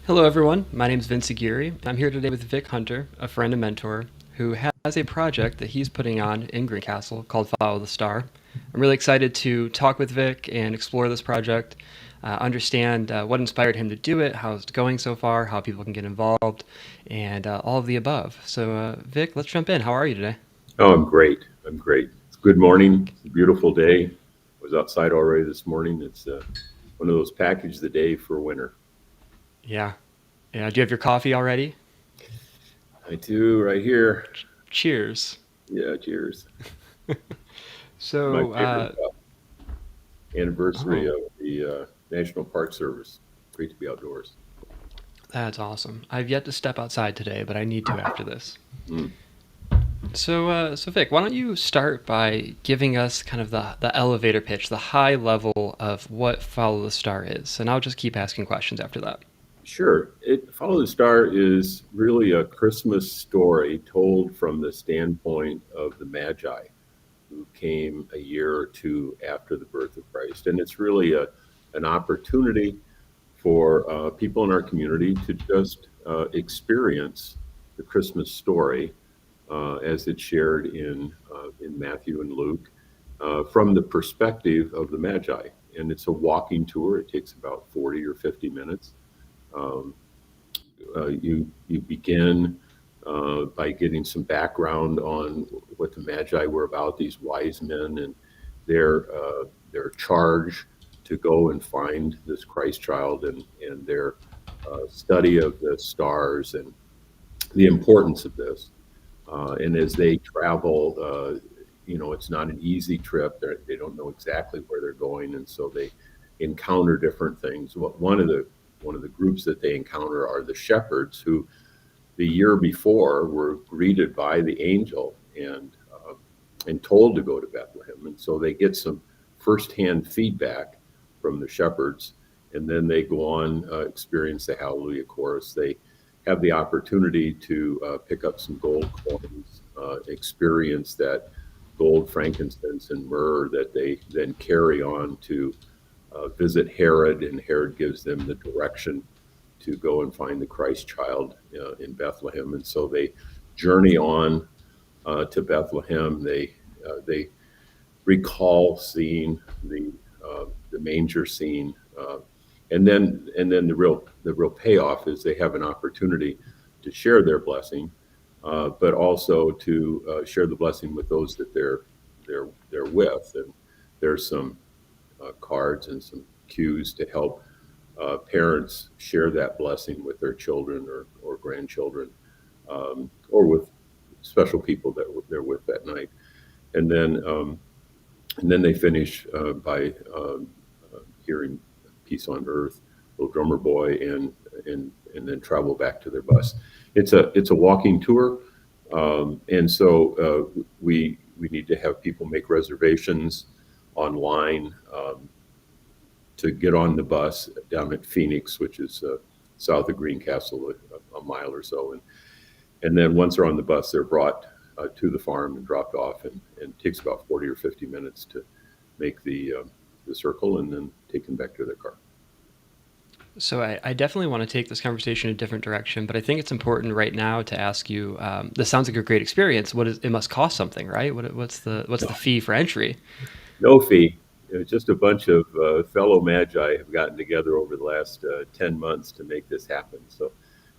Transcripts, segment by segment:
Hello, everyone. My name is Vince Aguirre. I'm here today with Vic Hunter, a friend and mentor, who has a project that he's putting on in Greencastle called Follow the Star. I'm really excited to talk with Vic and explore this project, understand what inspired him to do it, how it's going so far, how people can get involved, and all of the above. So, Vic, let's jump in. How are you today? Oh, I'm great. I'm great. It's good morning. It's a beautiful day. I was outside already this morning. It's one of those package the day for winter. Yeah. Yeah. Do you have your coffee already? I do right here. Cheers. Yeah, cheers. My So, favorite anniversary oh, of the National Park Service. Great to be outdoors. that's awesome. I've yet to step outside today, but I need to after this. Mm. So Vic, why don't you start by giving us kind of the elevator pitch, the high level of what Follow the Star is, and I'll just keep asking questions after that. Sure. Follow the Star is really a Christmas story told from the standpoint of the Magi, who came a year or two after the birth of Christ. And it's really an opportunity for people in our community to just experience the Christmas story as it's shared in Matthew and Luke from the perspective of the Magi. And it's a walking tour. It takes about 40 or 50 minutes. Um, you begin by getting some background on what the Magi were about, these wise men, and their charge to go and find this Christ child, and their study of the stars and the importance of this. And as they travel, it's not an easy trip. They don't know exactly where they're going, and so they encounter different things. One of the groups that they encounter are the shepherds, who the year before were greeted by the angel and told to go to Bethlehem, and so they get some firsthand feedback from the shepherds, and then they go on experience the Hallelujah chorus. They have the opportunity to pick up some gold coins, experience that gold, frankincense, and myrrh that they then carry on to visit Herod, and Herod gives them the direction to go and find the Christ child in Bethlehem. And so they journey on to Bethlehem. They recall seeing the manger scene, and then the real payoff is they have an opportunity to share their blessing, but also to share the blessing with those that they're with. And there's some cards and some cues to help parents share that blessing with their children or grandchildren, or with special people that they're with that night. And then they finish by hearing "Peace on Earth," "Little Drummer Boy," and then travel back to their bus. It's a walking tour, and so we need to have people make reservations online to get on the bus down at Phoenix, which is south of Greencastle, a mile or so. And then once they're on the bus, they're brought to the farm and dropped off, and it takes about 40 or 50 minutes to make the circle and then take them back to their car. So I definitely want to take this conversation in a different direction, but I think it's important right now to ask you. This sounds like a great experience. What is it? Must cost something, right? What's the fee for entry? No fee. Just a bunch of fellow magi have gotten together over the last 10 months to make this happen. So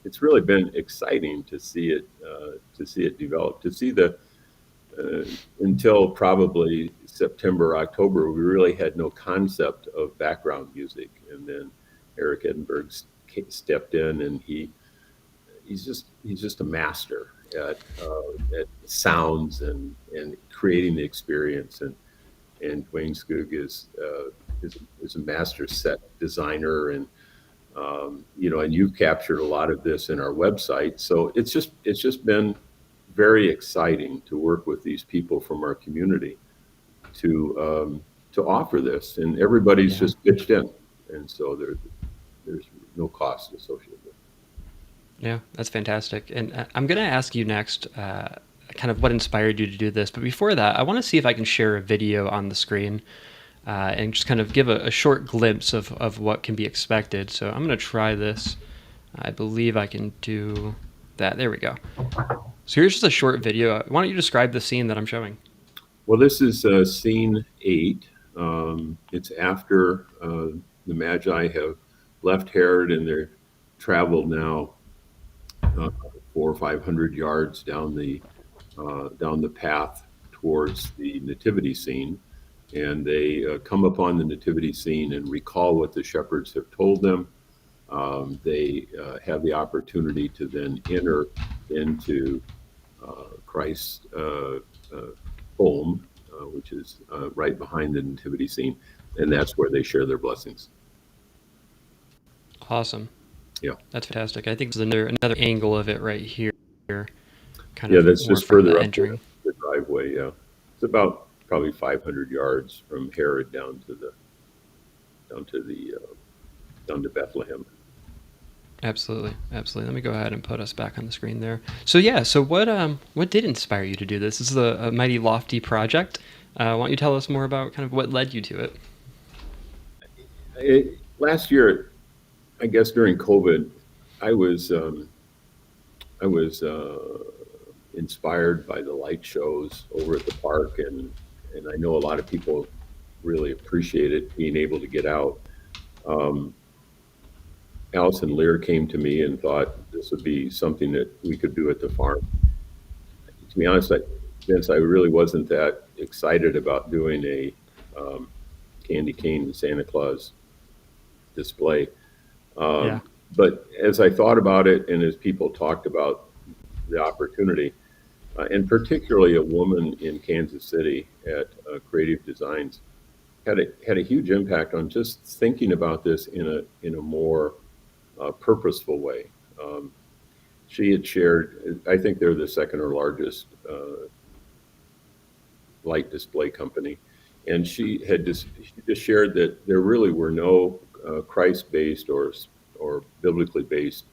it's really been exciting to see it develop, to see uh, until probably September, October, we really had no concept of background music. And then Eric Edinburgh stepped in, and he's just a master at sounds and creating the experience. And Dwayne Skoog is a master set designer, and and you've captured a lot of this in our website. So it's just been very exciting to work with these people from our community to offer this, and everybody's Yeah. just pitched in, and so there's no cost associated with it. Yeah, that's fantastic. And I'm going to ask you next kind of what inspired you to do this. But before that, I want to see if I can share a video on the screen and just kind of give a short glimpse of what can be expected. So I'm going to try this. I believe I can do that. There we go. So here's just a short video. Why don't you describe the scene that I'm showing? Well, this is scene 8. It's after the Magi have left Herod, and they're traveled now 400 or 500 yards down the path towards the nativity scene, and they come upon the nativity scene and recall what the shepherds have told them. They have the opportunity to then enter into Christ's home, which is right behind the nativity scene, and that's where they share their blessings. Awesome. Yeah, That's fantastic. I think there's another angle of it right here, kind yeah, of that's more just from further the up entering. the driveway. Yeah, it's about probably 500 yards from Herod down to the down to Bethlehem. Absolutely, absolutely. Let me go ahead and put us back on the screen there. So yeah, so what did inspire you to do this? This is a mighty lofty project. Why don't you tell us more about kind of what led you to it? Last year, I guess during COVID, I was I was inspired by the light shows over at the park, and I know a lot of people really appreciate it being able to get out. Um, Allison Lear came to me and thought this would be something that we could do at the farm. To be honest, Vince, I really wasn't that excited about doing a um, candy cane Santa Claus display. Yeah, Um, but as I thought about it, and as people talked about the opportunity, and particularly a woman in Kansas City at Creative Designs had a huge impact on just thinking about this in a more purposeful way. Um, she had shared, I think they're the second or largest light display company, and she just shared that there really were no Christ-based or biblically based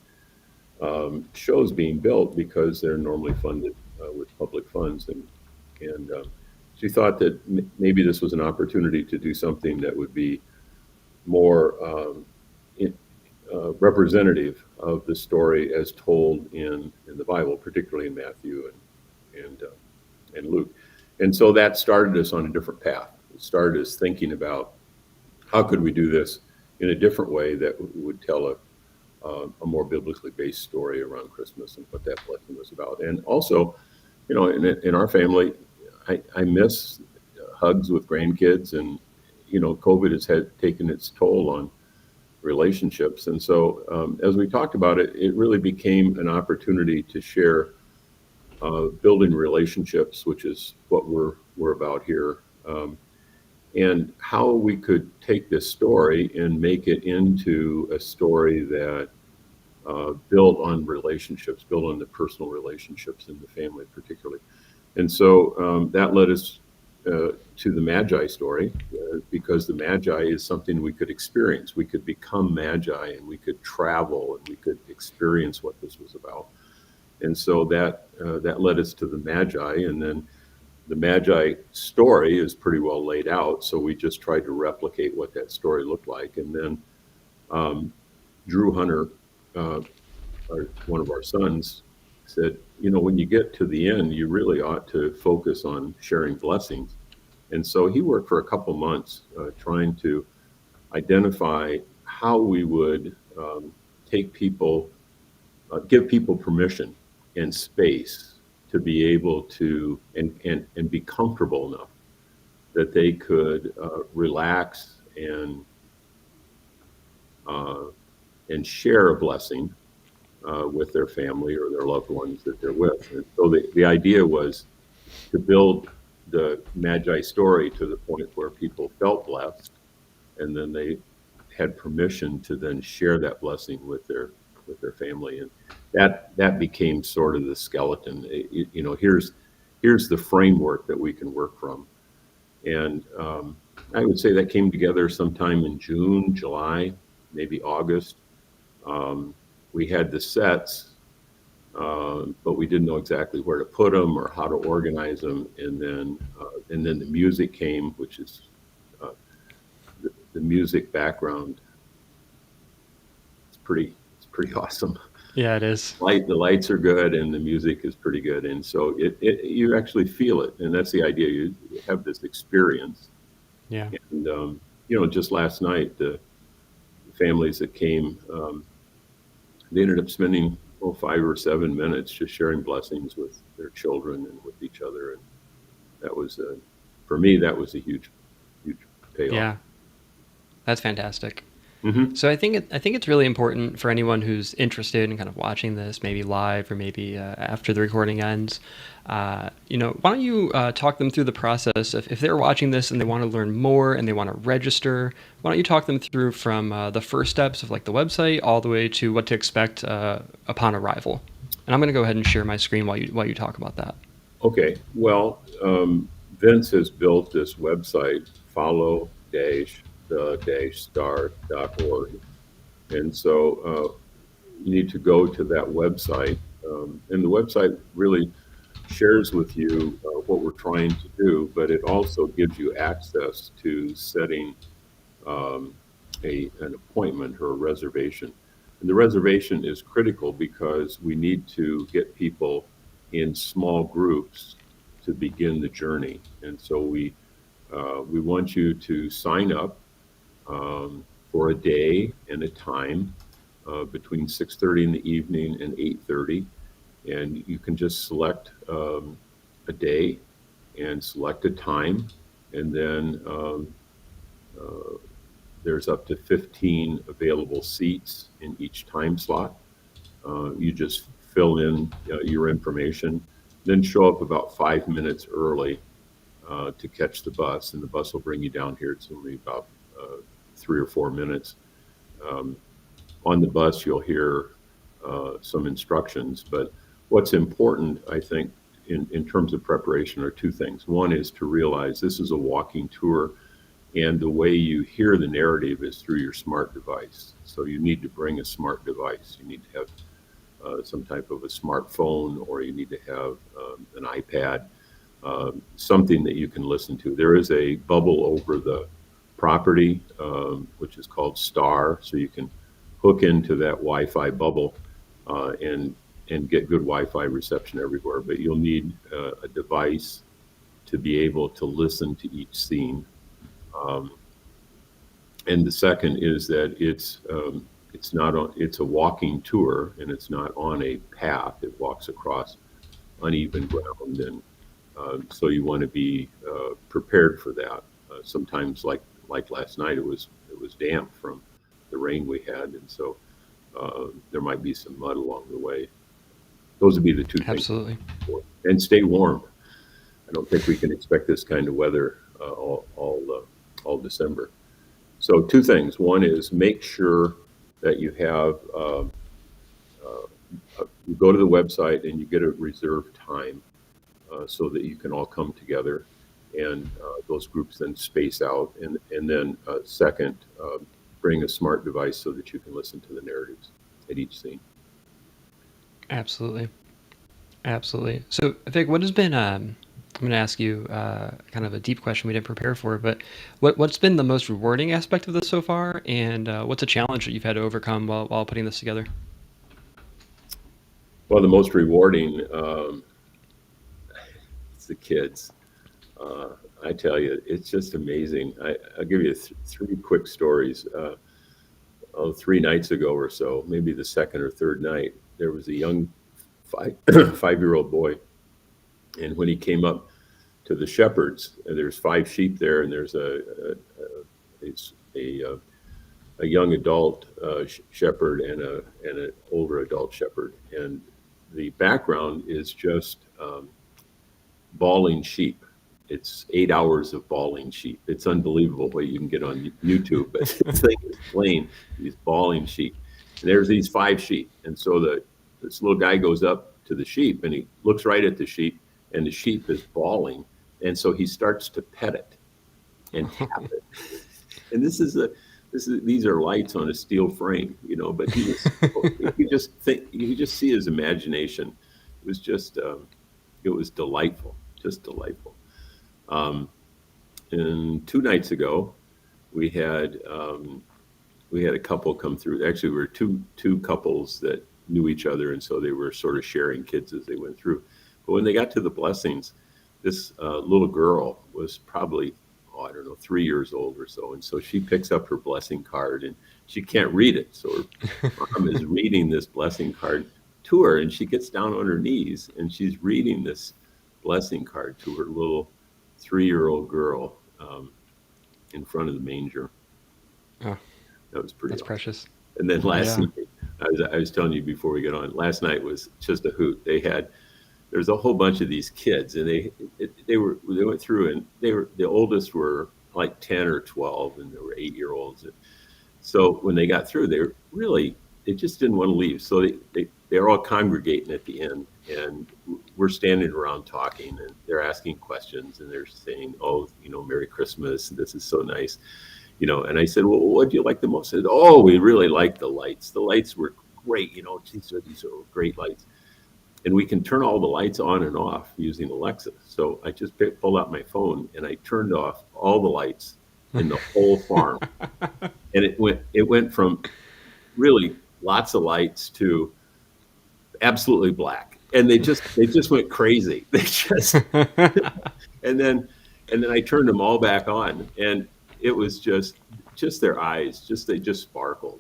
shows being built because they're normally funded with public funds, and she thought that maybe this was an opportunity to do something that would be more in, representative of the story as told in the Bible, particularly in Matthew and Luke. And so that started us on a different path. It started us thinking about how could we do this in a different way that would tell a more biblically based story around Christmas and what that blessing was about. And also, in our family, I miss hugs with grandkids, and COVID has taken its toll on relationships. And so, as we talked about it, it really became an opportunity to share building relationships, which is what we're about here, and how we could take this story and make it into a story that built on relationships, built on the personal relationships in the family, particularly. And so that led us to the Magi story, because the Magi is something we could experience. We could become Magi, and we could travel, and we could experience what this was about. And so that led us to the Magi, and then the Magi story is pretty well laid out. So we just tried to replicate what that story looked like, and then Drew Hunter, uh, one of our sons, said, when you get to the end, you really ought to focus on sharing blessings. And so he worked for a couple months trying to identify how we would take people, give people permission and space to be able to and be comfortable enough that they could relax uh, and share a blessing with their family or their loved ones that they're with. And so the idea was to build the Magi story to the point where people felt blessed, and then they had permission to then share that blessing with their family, and that became sort of the skeleton. Here's the framework that we can work from, and I would say that came together sometime in June, July, maybe August. Um, we had the sets, but we didn't know exactly where to put them or how to organize them. And then the music came, which is uh, the music background. It's pretty awesome. Yeah, it is. The lights are good, and the music is pretty good, and so you actually feel it, and that's the idea. You have this experience, Yeah. and just last night, the families that came, they ended up spending 5 or 7 minutes just sharing blessings with their children and with each other, and that was for me that was a huge payoff. Yeah. That's fantastic. Hmm. So I think it's really important for anyone who's interested in kind of watching this, maybe live or maybe after the recording ends. Why don't you talk them through the process? If they're watching this and they want to learn more and they want to register, why don't you talk them through from the first steps of like the website all the way to what to expect upon arrival? And I'm going to go ahead and share my screen while you talk about that. Okay, well, Vince has built this website, follow-the-star.org, and so you need to go to that website, and the website really shares with you what we're trying to do, but it also gives you access to setting um, an appointment or a reservation. And the reservation is critical because we need to get people in small groups to begin the journey. And so we want you to sign up for a day and a time between 6:30 in the evening and 8:30, and you can just select a day and select a time, and then uh, there's up to 15 available seats in each time slot. You just fill in your information, then show up about 5 minutes early to catch the bus, and the bus will bring you down here. It's only about 3 or 4 minutes. Um, on the bus, you'll hear some instructions, but what's important, I think, in terms of preparation are two things. One is to realize this is a walking tour, and the way you hear the narrative is through your smart device. So you need to bring a smart device. You need to have some type of a smartphone, or you need to have an iPad, something that you can listen to. There is a bubble over the property, which is called Star, so you can hook into that Wi-Fi bubble and get good Wi-Fi reception everywhere. But you'll need a device to be able to listen to each scene. Um, and the second is that it's not on, it's a walking tour, and it's not on a path. It walks across uneven ground, and so you want to be prepared for that. Sometimes, like last night, it was damp from the rain we had, and so there might be some mud along the way. Those would be the two things. Absolutely. And stay warm. I don't think we can expect this kind of weather all December. So two things. One is make sure that you have you go to the website and you get a reserved time so that you can all come together, and those groups then space out. And then second, bring a smart device so that you can listen to the narratives at each scene. Absolutely. Absolutely. So, Vic, what has been I'm going to ask you kind of a deep question we didn't prepare for, but what's been the most rewarding aspect of this so far, and what's a challenge that you've had to overcome while putting this together? Well, the most rewarding, it's the kids. I tell you, it's just amazing. I'll give you three quick stories. 3 nights ago or so, maybe the second or third night, there was a young 5 5-year-old boy, and when he came up to the shepherds, and there's 5 sheep there, and there's it's a young adult shepherd and an older adult shepherd, and the background is just bawling sheep. It's 8 hours of bawling sheep. It's unbelievable what you can get on YouTube, but the thing is playing these bawling sheep. And there's these 5 sheep. And so this little guy goes up to the sheep and he looks right at the sheep, and the sheep is bawling. And so he starts to pet it and tap it. And these are lights on a steel frame, but you could just see his imagination. It was just, it was delightful, just delightful. Um, and 2 nights ago, we had a couple come through. Actually, we were two couples that knew each other, and so they were sort of sharing kids as they went through. But when they got to the blessings, this little girl was probably, oh, I don't know, 3 years old or so, and so she picks up her blessing card, and she can't read it, so her mom is reading this blessing card to her, and she gets down on her knees and she's reading this blessing card to her little 3-year-old girl in front of the manger. Oh, That was pretty that's awesome. precious. And then last Yeah. night, I was telling you before we get on. Last night was just a hoot. There's a whole bunch of these kids, and they went through, and the oldest were like 10 or 12, and there were 8-year-olds. And so when they got through, they just didn't want to leave. So they're all congregating at the end, and we're standing around talking, and they're asking questions, and they're saying, "Oh, Merry Christmas. This is so nice." And I said, "Well, what do you like the most?" They said, "Oh, we really like the lights. The lights were great. These are great lights, and we can turn all the lights on and off using Alexa." So I just pulled out my phone and I turned off all the lights in the whole farm, and it went from really lots of lights to absolutely black, and they just went crazy. They just and then I turned them all back on, and it was just their eyes, they just sparkled.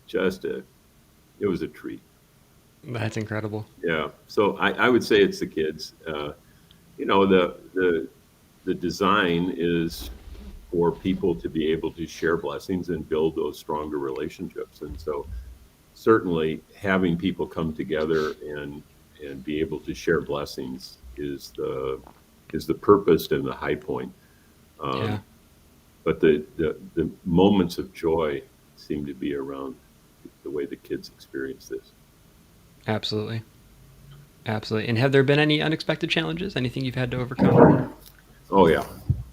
Just a it was a treat. That's incredible. Yeah. So I would say it's the kids. The design is for people to be able to share blessings and build those stronger relationships. And so certainly having people come together and be able to share blessings is the purpose and the high point. Yeah, Um, but the moments of joy seem to be around the way the kids experience this. absolutely. Absolutely. And have there been any unexpected challenges? Anything you've had to overcome? Oh yeah,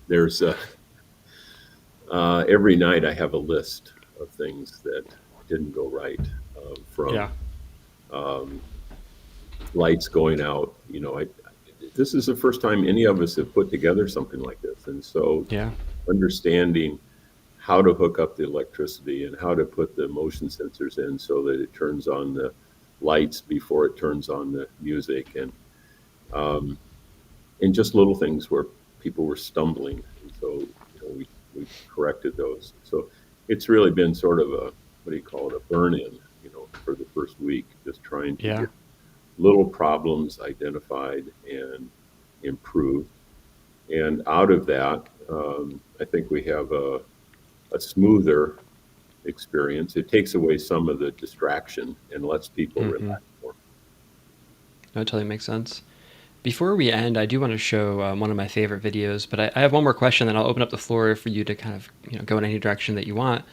there's every night I have a list of things that didn't go right, from Yeah. um, lights going out. This is the first time any of us have put together something like this, and so Yeah. understanding how to hook up the electricity and how to put the motion sensors in so that it turns on the lights before it turns on the music, um, and just little things where people were stumbling, and so we corrected those. So it's really been sort of a, what do you call it, a burn-in, for the first week, just trying to Yeah. get little problems identified and improved. And out of that, I think we have a smoother experience. It takes away some of the distraction and lets people Hmm. relax more. That totally makes sense. Before we end, I do want to show one of my favorite videos, but I have one more question, then I'll open up the floor for you to kind of go in any direction that you want.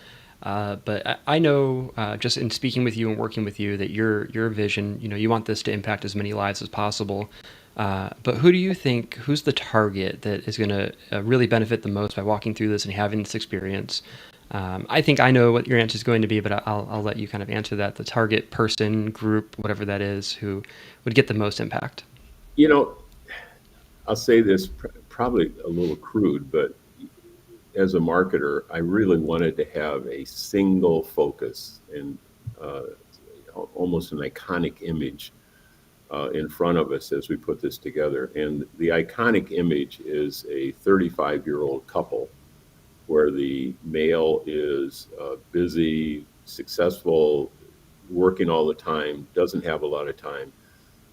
But I know just in speaking with you and working with you that your vision, you want this to impact as many lives as possible. But who's the target that is going to really benefit the most by walking through this and having this experience? I think I know what your answer is going to be, but I'll let you kind of answer that. The target person, group, whatever that is, who would get the most impact. You know, I'll say this probably a little crude, but as a marketer, I really wanted to have a single focus and uh, almost an iconic image in front of us as we put this together. And the iconic image is a 35-year-old couple where the male is busy, successful, working all the time, doesn't have a lot of time.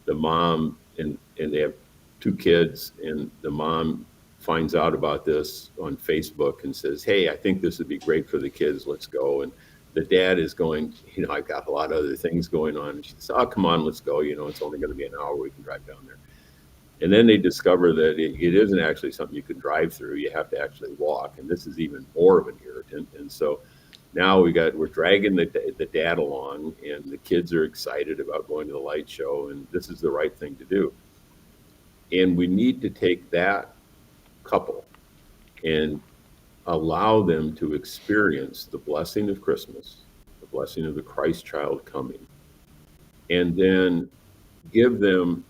The mom and they have two kids, and the mom finds out about this on Facebook and says, "Hey, I think this would be great for the kids. Let's go." And the dad is going, "I've got a lot of other things going on." And she says, "Oh, come on, let's go. It's only going to be an hour. We can drive down there." And then they discover that it isn't actually something you can drive through. You have to actually walk, and this is even more of an irritant. And so now we're dragging the dad along, and the kids are excited about going to the light show, and this is the right thing to do. And we need to take that couple and allow them to experience the blessing of Christmas, the blessing of the Christ child coming, and then give them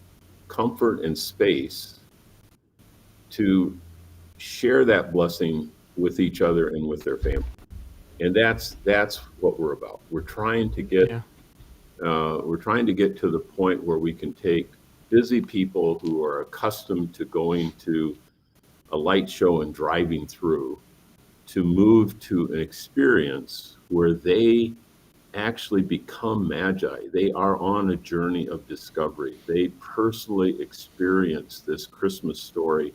comfort and space to share that blessing with each other and with their family. And that's what we're about. Yeah. We're trying to get to the point where we can take busy people who are accustomed to going to a light show and driving through to move to an experience where they actually become magi. They are on a journey of discovery. They personally experience this Christmas story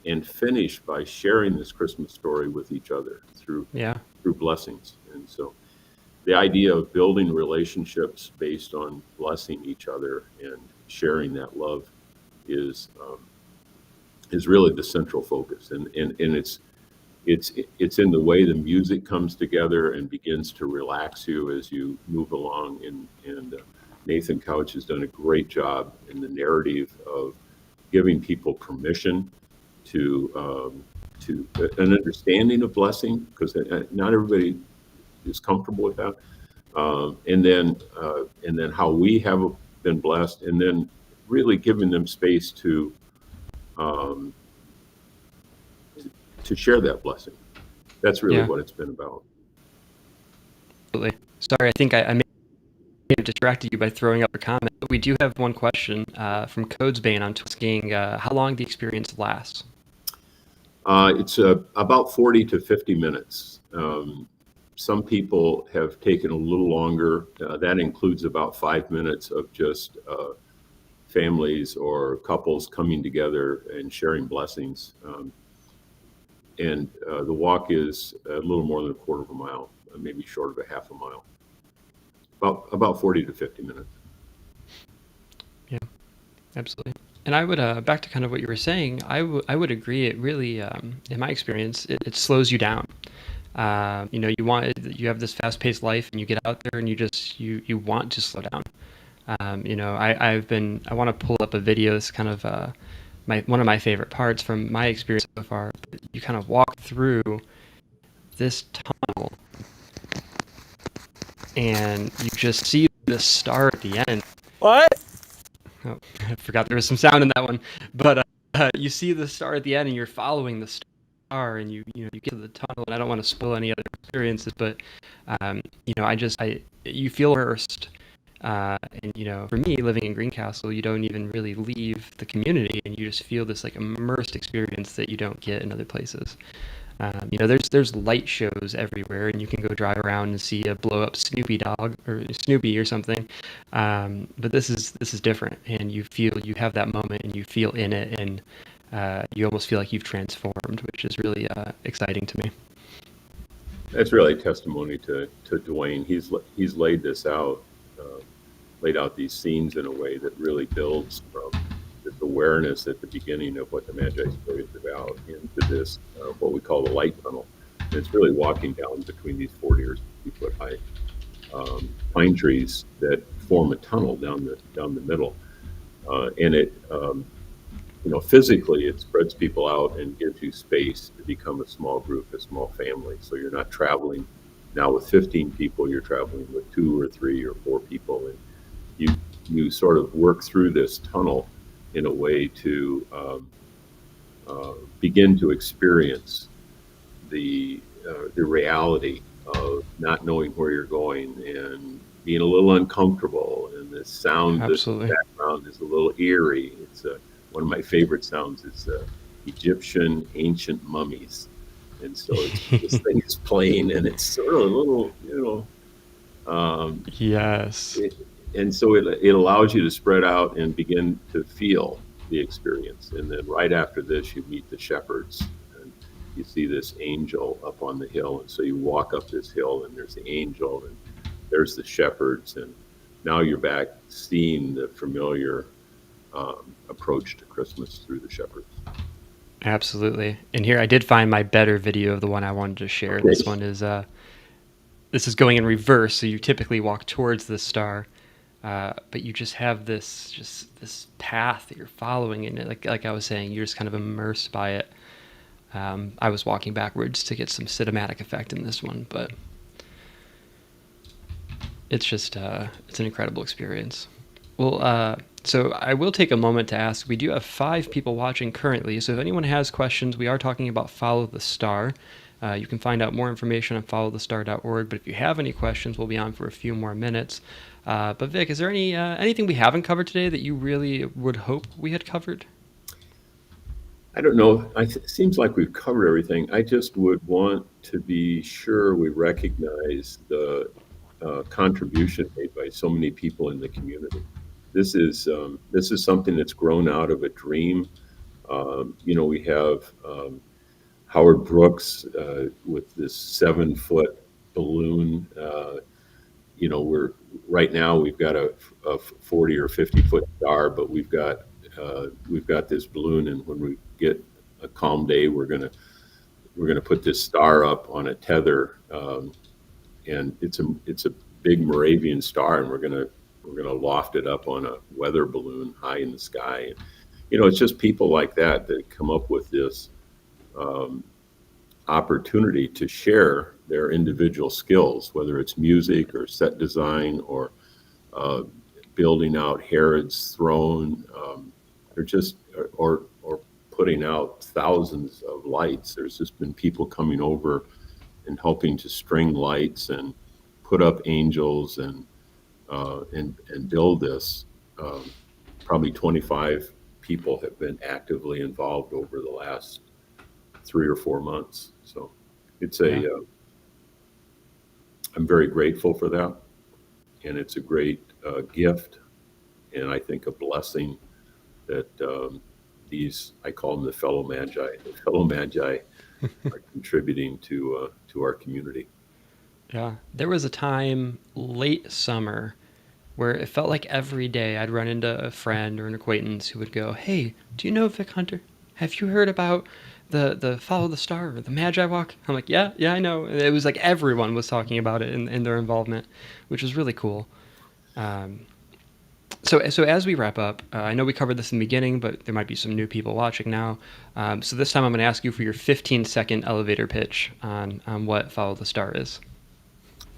and finish by sharing this Christmas story with each other Yeah. through blessings. And so the idea of building relationships based on blessing each other and sharing that love is really the central focus. And it's in the way the music comes together and begins to relax you as you move along. And Nathan Couch has done a great job in the narrative of giving people permission to an understanding of blessing, because not everybody is comfortable with that. And then how we have been blessed, and then really giving them space um, to share that blessing. That's really Yeah. what it's been about. Absolutely. Sorry, I think I may have distracted you by throwing up a comment, but we do have one question from Codesbane on asking how long the experience lasts. It's about 40 to 50 minutes. Some people have taken a little longer. That includes about 5 minutes of just families or couples coming together and sharing blessings. And the walk is a little more than a quarter of a mile, maybe short of a half a mile. About 40 to 50 minutes. Yeah, absolutely. And I would, back to kind of what you were saying, I would agree. It really, in my experience, it slows you down. You have this fast-paced life, and you get out there, and you want to slow down. I want to pull up a video. It's kind of one of my favorite parts from my experience so far. You kind of walk through this tunnel, and you just see the star at the end. What? Oh, I forgot there was some sound in that one. But you see the star at the end, and you're following the star, and you get to the tunnel. And I don't want to spoil any other experiences, but you feel immersed. And for me, living in Greencastle, you don't even really leave the community, and you just feel this like immersed experience that you don't get in other places. There's light shows everywhere, and you can go drive around and see a blow up Snoopy dog or Snoopy or something. But this is different, and you have that moment, and you feel in it, and you almost feel like you've transformed, which is really exciting to me. That's really a testimony to Dwayne. He's laid out these scenes in a way that really builds from this awareness at the beginning of what the Magi story is about into this what we call the light tunnel. And it's really walking down between these 40 or 50 foot high pine trees that form a tunnel down the middle, and it physically it spreads people out and gives you space to become a small group, a small family. So you're not traveling now with 15 people, you're traveling with 2 or 3 or 4 people, and you sort of work through this tunnel in a way to begin to experience the reality of not knowing where you're going and being a little uncomfortable, and the sound that's in the Absolutely. background is a little eerie. It's one of my favorite sounds is Egyptian ancient mummies, and so this thing is playing, and it's sort of a little, um, Yes. it, and so it allows you to spread out and begin to feel the experience. And then right after this, you meet the shepherds, and you see this angel up on the hill. And so you walk up this hill, and there's the angel, and there's the shepherds, and now you're back seeing the familiar approach to Christmas through the shepherds. Absolutely. And here I did find my better video of the one I wanted to share. Okay. This is going in reverse, so you typically walk towards the star, but you just have this path that you're following, and like I was saying, you're just kind of immersed by it. I was walking backwards to get some cinematic effect in this one, but it's just it's an incredible experience. Well, so I will take a moment to ask. We do have 5 people watching currently, so if anyone has questions, we are talking about Follow the Star. You can find out more information on followthestar.org, but if you have any questions, we'll be on for a few more minutes. But Vic, is there anything we haven't covered today that you really would hope we had covered? I don't know. It seems like we've covered everything. I just would want to be sure we recognize the contribution made by so many people in the community. This is something that's grown out of a dream. We have Howard Brooks with this 7-foot balloon. We're right now we've got a 40 or 50-foot star, but we've got this balloon, and when we get a calm day, we're gonna put this star up on a tether, and it's a big Moravian star, and we're gonna loft it up on a weather balloon high in the sky. It's just people like that come up with this opportunity to share their individual skills, whether it's music or set design or building out Herod's throne, or just or putting out thousands of lights. There's just been people coming over and helping to string lights and put up angels and build this. Probably 25 people have been actively involved over the last 3 or 4 months. So it's Yeah. I'm very grateful for that, and it's a great gift, and I think a blessing that I call them the fellow magi. The fellow magi are contributing to our community. Yeah. There was a time late summer where it felt like every day I'd run into a friend or an acquaintance who would go, "Hey, do you know Vic Hunter? Have you heard about the Follow the Star or the Magi Walk?" I'm like, "Yeah, yeah, I know." It was like everyone was talking about it in their involvement, which was really cool. Um, so as we wrap up, I know we covered this in the beginning, but there might be some new people watching now. So this time I'm going to ask you for your 15-second elevator pitch on what Follow the Star is.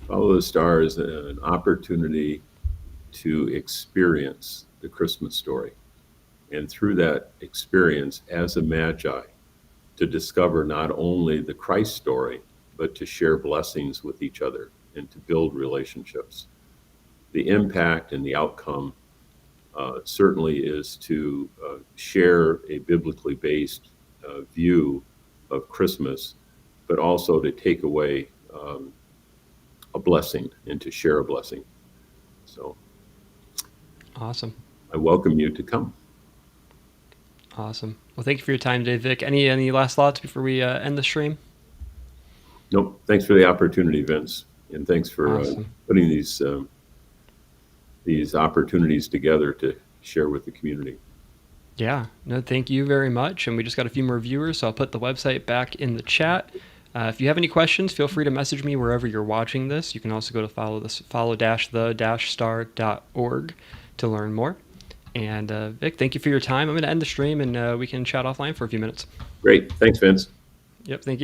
Follow the Star is an opportunity to experience the Christmas story, and through that experience as a magi, to discover not only the Christ story, but to share blessings with each other and to build relationships. The impact and the outcome certainly is to share a biblically based view of Christmas, but also to take away a blessing and to share a blessing. So Awesome. I welcome you to come. Awesome. Well, thank you for your time today, Vic. Any last thoughts before we end the stream? Nope. Thanks for the opportunity, Vince, and thanks for Awesome. putting these opportunities together to share with the community. Yeah, no, thank you very much. And we just got a few more viewers, so I'll put the website back in the chat. If you have any questions, feel free to message me wherever you're watching this. You can also go to follow-the-star.org to learn more. And Vic, thank you for your time. I'm going to end the stream, and we can chat offline for a few minutes. Great. Thanks, Vince. Yep, thank you.